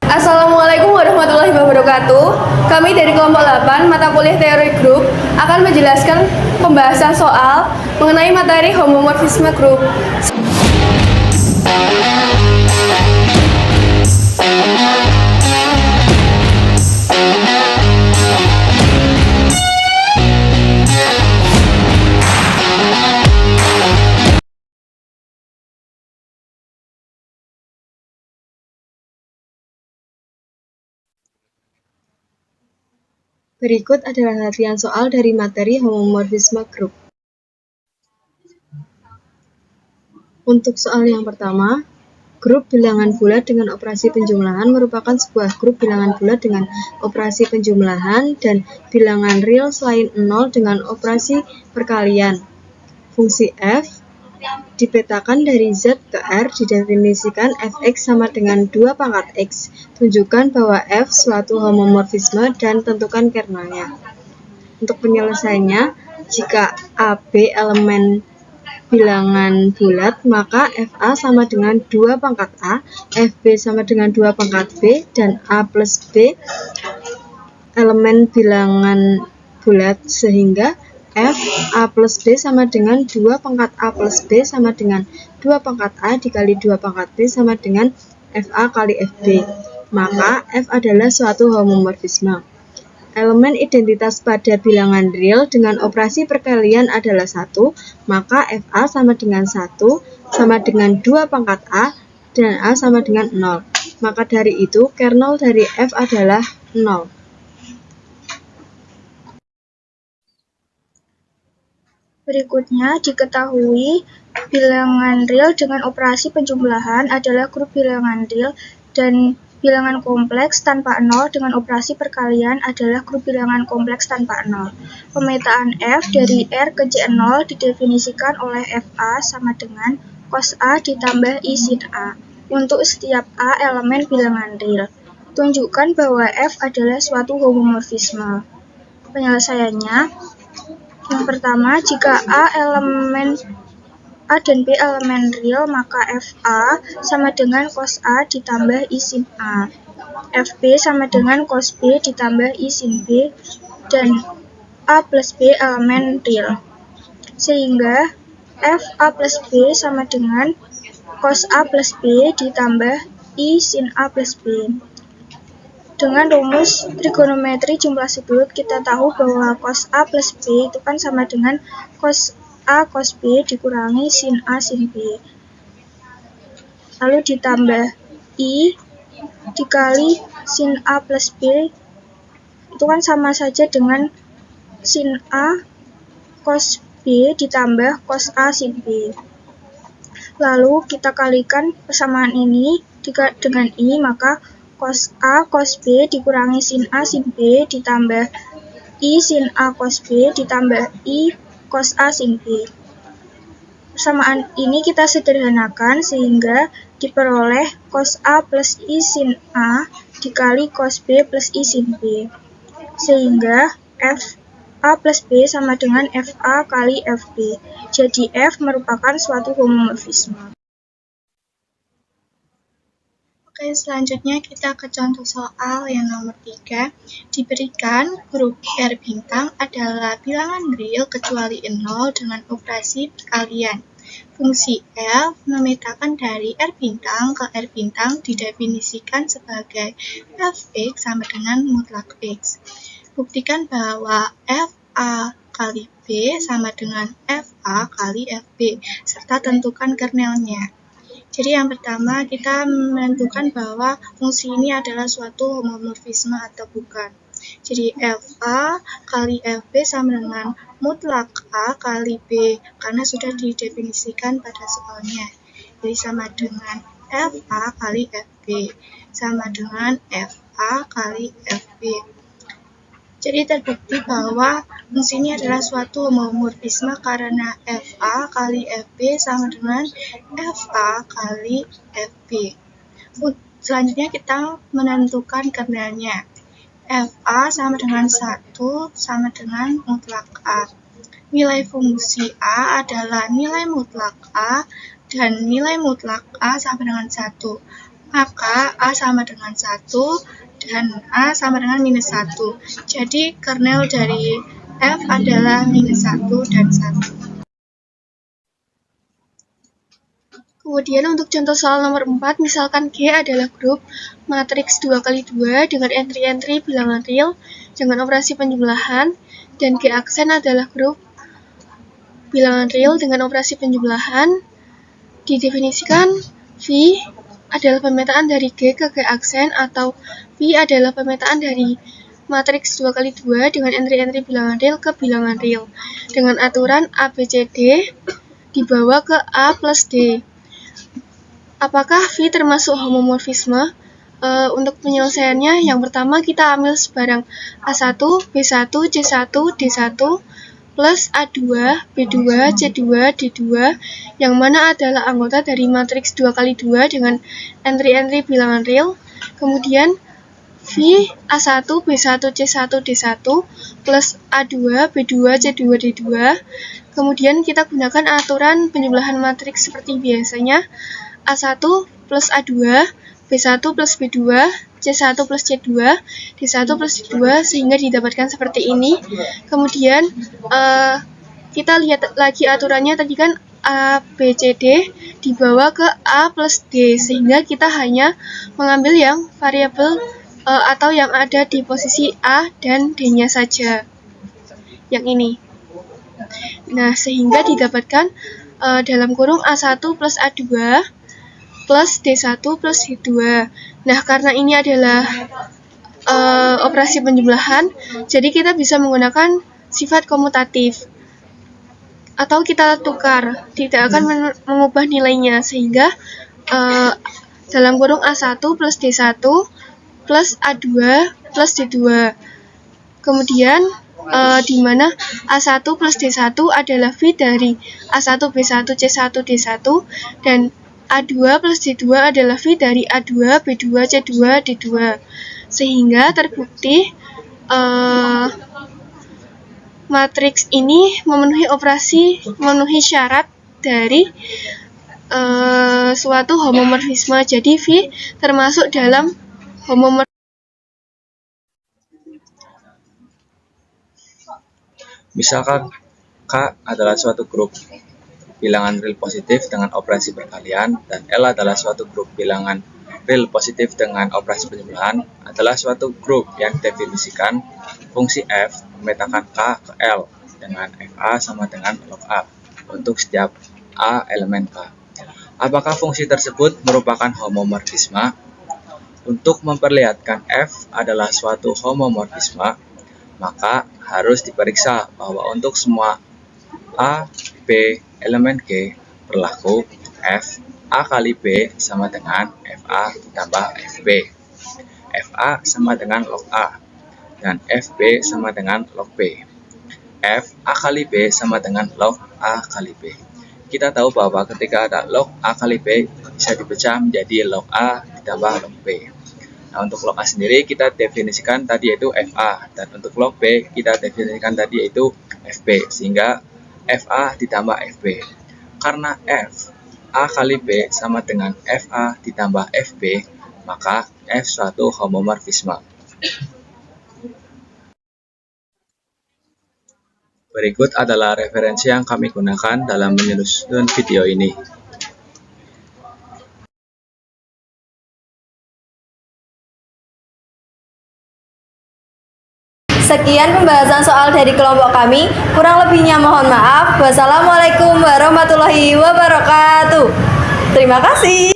Assalamualaikum warahmatullahi wabarakatuh. Kami dari kelompok 8 mata kuliah teori grup akan menjelaskan pembahasan soal mengenai materi homomorfisme grup. Berikut adalah latihan soal dari materi homomorfisme grup. Untuk soal yang pertama, grup bilangan bulat dengan operasi penjumlahan merupakan sebuah grup bilangan bulat dengan operasi penjumlahan dan bilangan real selain 0 dengan operasi perkalian. Fungsi f dipetakan dari Z ke R didefinisikan fx sama dengan 2 pangkat x. Tunjukkan bahwa f suatu homomorfisme dan tentukan kernelnya. Untuk penyelesaiannya, jika AB elemen bilangan bulat, maka FA sama dengan 2 pangkat A, FB sama dengan 2 pangkat B, dan A plus B elemen bilangan bulat, sehingga F A plus B sama dengan 2 pangkat A plus B sama dengan 2 pangkat A dikali 2 pangkat B sama dengan FA kali FB. Maka F adalah suatu homomorfisme. Elemen identitas pada bilangan real dengan operasi perkalian adalah 1, maka FA sama dengan 1 sama dengan 2 pangkat A dan A sama dengan 0. Maka dari itu, kernel dari F adalah 0. Berikutnya diketahui bilangan real dengan operasi penjumlahan adalah grup bilangan real dan bilangan kompleks tanpa 0 dengan operasi perkalian adalah grup bilangan kompleks tanpa 0. Pemetaan F dari R ke C0 didefinisikan oleh FA sama dengan cos A ditambah I sin A untuk setiap A elemen bilangan real. Tunjukkan bahwa F adalah suatu homomorfisme. Penyelesaiannya, yang pertama, jika A dan B elemen real, maka FA sama dengan cos A ditambah I sin A. FB sama dengan cos B ditambah I sin B, dan A plus B elemen real. Sehingga FA plus B sama dengan cos A plus B ditambah I sin A plus B. Dengan rumus trigonometri jumlah sudut, kita tahu bahwa cos A plus B itu kan sama dengan cos A cos B dikurangi sin A sin B. Lalu ditambah I dikali sin A plus B, itu kan sama saja dengan sin A cos B ditambah cos A sin B. Lalu kita kalikan persamaan ini dengan I, maka cos A cos B dikurangi sin A sin B ditambah I sin A cos B ditambah I cos A sin B. Persamaan ini kita sederhanakan sehingga diperoleh cos A plus I sin A dikali cos B plus I sin B. Sehingga F A plus B sama dengan FA kali FB. Jadi F merupakan suatu homomorfisme. Oke, selanjutnya kita ke contoh soal yang nomor 3. Diberikan grup R bintang adalah bilangan real kecuali 0 dengan operasi perkalian. Fungsi F memetakan dari R bintang ke R bintang didefinisikan sebagai fx sama dengan mutlak x. Buktikan bahwa fa kali b sama dengan fa kali fb, serta tentukan kernelnya. Jadi yang pertama kita menentukan bahwa fungsi ini adalah suatu homomorfisme atau bukan. Jadi FA kali FB sama dengan mutlak A kali B karena sudah didefinisikan pada soalnya. Jadi sama dengan FA kali FB sama dengan FA kali FB. Jadi terbukti bahwa fungsi ini adalah suatu homomorfisme karena FA kali FB sama dengan FA kali FB. Selanjutnya kita menentukan kernelnya. FA sama dengan 1 sama dengan mutlak A. Nilai fungsi A adalah nilai mutlak A dan nilai mutlak A sama dengan 1. maka A sama dengan 1 dan A sama dengan minus 1. Jadi kernel dari F adalah minus 1 dan 1. Kemudian untuk contoh soal nomor 4, misalkan G adalah grup matriks 2x2 dengan entry-entry bilangan real dengan operasi penjumlahan, dan G aksen adalah grup bilangan real dengan operasi penjumlahan. Didefinisikan V adalah pemetaan dari G ke G aksen, atau V adalah pemetaan dari matriks 2x2 dengan entry-entry bilangan real ke bilangan real dengan aturan A, B, C, D dibawa ke A plus D. Apakah V termasuk homomorfisme? Untuk penyelesaiannya, yang pertama kita ambil sebarang A1, B1, C1, D1 plus A2, B2, C2, D2 yang mana adalah anggota dari matriks 2x2 dengan entry-entry bilangan real. Kemudian V A1, B1, C1, D1 plus A2, B2, C2, D2. Kemudian kita gunakan aturan penjumlahan matriks seperti biasanya. A1 plus A2, B1 plus B2, C1 plus C2, D1 plus D2 sehingga didapatkan seperti ini. Kemudian kita lihat lagi aturannya tadi kan A, B, C, D dibawa ke A plus D sehingga kita hanya mengambil yang variabel atau yang ada di posisi A dan D-nya saja. Yang ini. Nah, sehingga didapatkan dalam kurung A1 plus A2 plus D1 plus D2. Nah, karena ini adalah operasi penjumlahan, jadi kita bisa menggunakan sifat komutatif. Atau kita tukar, tidak akan mengubah nilainya, sehingga dalam kurung A1 plus D1 plus A2 plus D2. Kemudian, di mana A1 plus D1 adalah V dari A1, B1, C1, D1, dan A2 plus D2 adalah V dari A2, B2, C2, D2. Sehingga terbukti matriks ini memenuhi syarat dari suatu homomorfisme. Jadi V termasuk dalam homomorfisme. Misalkan K adalah suatu grup bilangan real positif dengan operasi perkalian, dan L adalah suatu grup bilangan real positif dengan operasi penjumlahan, adalah suatu grup yang definisikan fungsi F memetakan K ke L dengan FA sama dengan log A untuk setiap A elemen K. Apakah fungsi tersebut merupakan homomorfisme? Untuk memperlihatkan F adalah suatu homomorfisme, maka harus diperiksa bahwa untuk semua A, B, elemen G berlaku F A kali B sama dengan FA ditambah FB. FA sama dengan log A dan FB sama dengan log B. F A kali B sama dengan log A kali B. Kita tahu bahwa ketika ada log A kali B bisa dipecah menjadi log A ditambah log B. Nah, untuk log A sendiri kita definisikan tadi yaitu FA, dan untuk log B kita definisikan tadi yaitu FB, sehingga FA ditambah FB. Karena F A kali B sama dengan FA ditambah FB, maka F suatu homomorfisme. Berikut adalah referensi yang kami gunakan dalam menyusun video ini. Sekian pembahasan soal dari kelompok kami. Kurang lebihnya mohon maaf. Wassalamualaikum warahmatullahi wabarakatuh. Terima kasih.